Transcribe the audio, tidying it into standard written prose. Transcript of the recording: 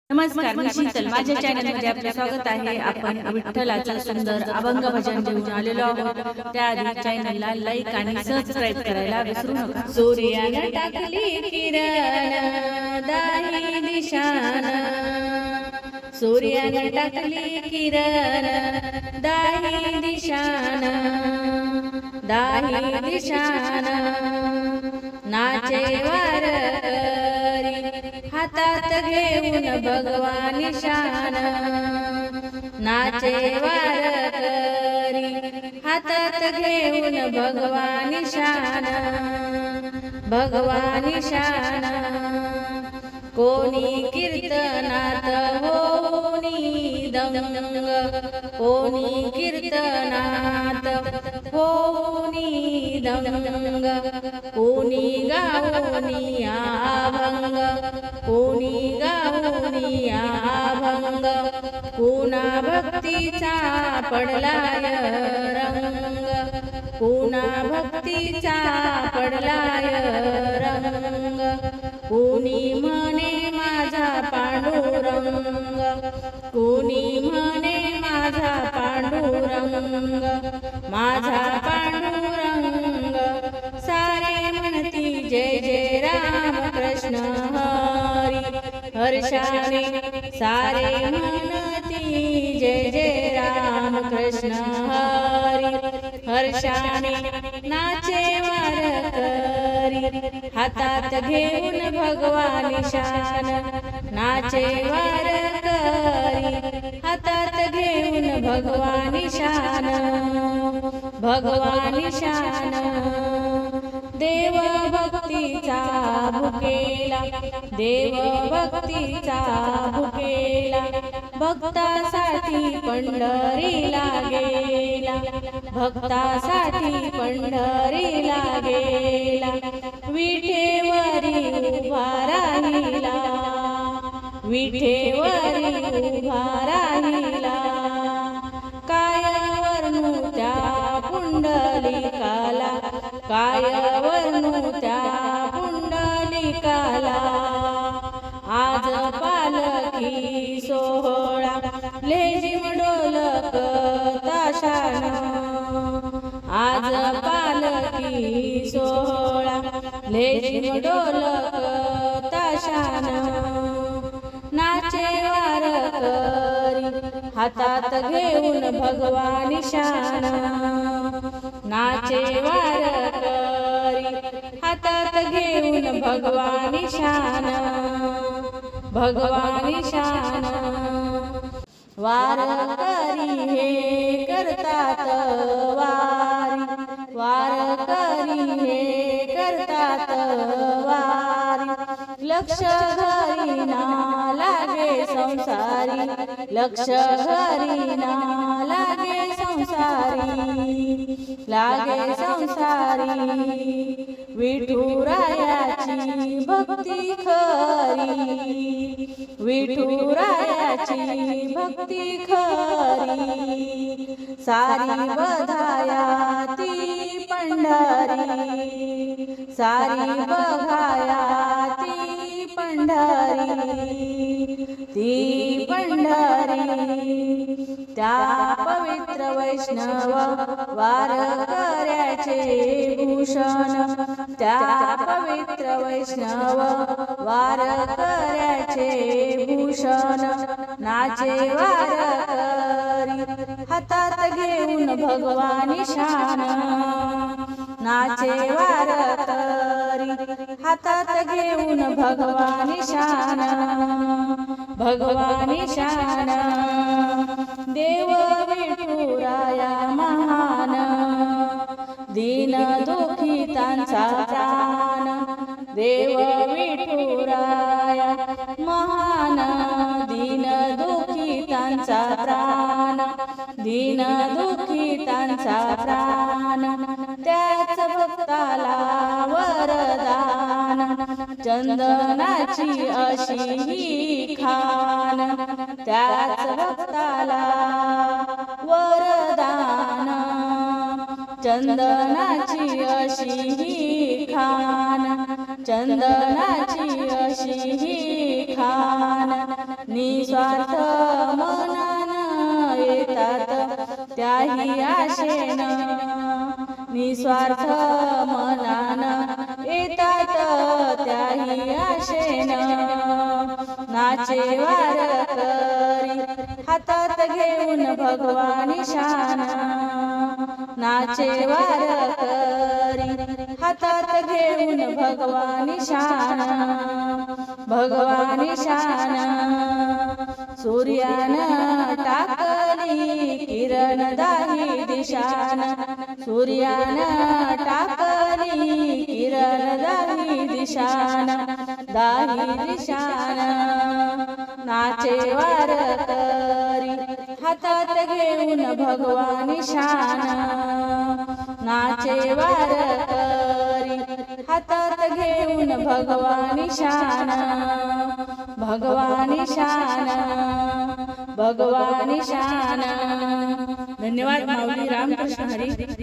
नमस्कार, मी शीतल. माझ्या चॅनलमध्ये आपले स्वागत आहे. आपण विठ्ठलाचं सुंदर अभंग भजन घेऊन आलेलो आहोत. त्याआधी चॅनलला लाईक आणि सबस्क्राईब करायला विसरू नका. सूर्यानं टाकली किरण दाही दिशानं, सूर्यानं टाकली किरण दाही दिशानं, दाही दिशानं नाचे वारकरी हातात घेऊन भगवान शान, नाचे वारकरी हातात घेऊन भगवान शान, भगवान शान. कोणी कीर्तनात होनी दंग, कोणी कीर्तनात होनी दंग, कोणी गाऊनी अभंग, कोणी गाऊनी अभंग. कुणा भक्तीचा पडलाय रंग, कुणा भक्तीचा पडलाय रंग. कुणी म्हणे माझा पांडुरंग, कुणी म्हणे माझा पांडुरंग, माझा पांडुरंग. सारे म्हणती जय जय राम कृष्ण हरी, हर्षाने सारे म्हणती जय जय राम कृष्ण हरी, हर्षाने नाचे वारकरी हातात घेऊन भगवान शान, नाचे वारकरी हातात घेऊन भगवान शान, भगवान शान. देव भक्तीचा भुकेला, देव भक्तीचा भुकेला, भक्तासाठी पंढरीला गेला, भक्तासाठी पंढरीला गेला. विठेवरी उभा राहिला, विठेवरी उभा राहिला. कायावरनु त्या पुंडलिकाला, कायावरनु त्या पुंडलिकाला. आज पालखी सोहळा लेझिम ढोलक ताशानं, आज पालखी सोहळा लेझिम ढोलक ताशानं. नाचे वारकरी हातात घेऊन भगवान शान, नाचे वारकरी हातात घेऊन भगवान शान, भगवान शान. वारकरी हे करतात वारी, वारकरी हे करतात वारी. लक्ष घरी ना लागे संसारी, लक्ष घरी ना लागे संसारी, लागे संसारी. विठुरायाची भक्ती खरी, विठुरायाची भक्ती खरी. सारी बधाया ती पंढरी, सारी बघाया ती पंढरी, ती पंढरी. त्या पवित्र वैष्णव वारकऱ्याचे भूषण, त्या पवित्र वैष्णव वारकऱ्याचे भूषण. नाचे वारकरी हातात घेऊन भगवान शान, नाचे वारकरी हातात घेऊन भगवान शान, भगवान शान. देव विठुराया महान, दीन दुखितांचा प्राण. देव विठुराया महान, दीन दुखितांचा प्राण, दीन दुखितांचा प्राण. त्याच भक्ताला वरदान, चंदनाची अशी ही खान. त्याच भक्ताला वरदान, चंदनाची अशी ही खान, चंदनाची अशी ही विधान निस्वार्थ मनान येतात त्याही आशेन निस्वार्थ मनान येतात त्याही आशेन नाचे वारकरी हातात घेऊन भगवानी शान नाचे वारकरी हातात घेऊन भगवानी शान भगवानी शान सूर्यान टाकली किरण दाही दिशान सूर्यान टाकली किरण दाही दिशान दाही दिशान नाचे वारकरी हातात घेऊन भगवानी शान नाचे वारकरी हातात घेऊन भगवानी शान भगवानी शान भगवानी शान। धन्यवाद माऊली। रामकृष्ण हरी।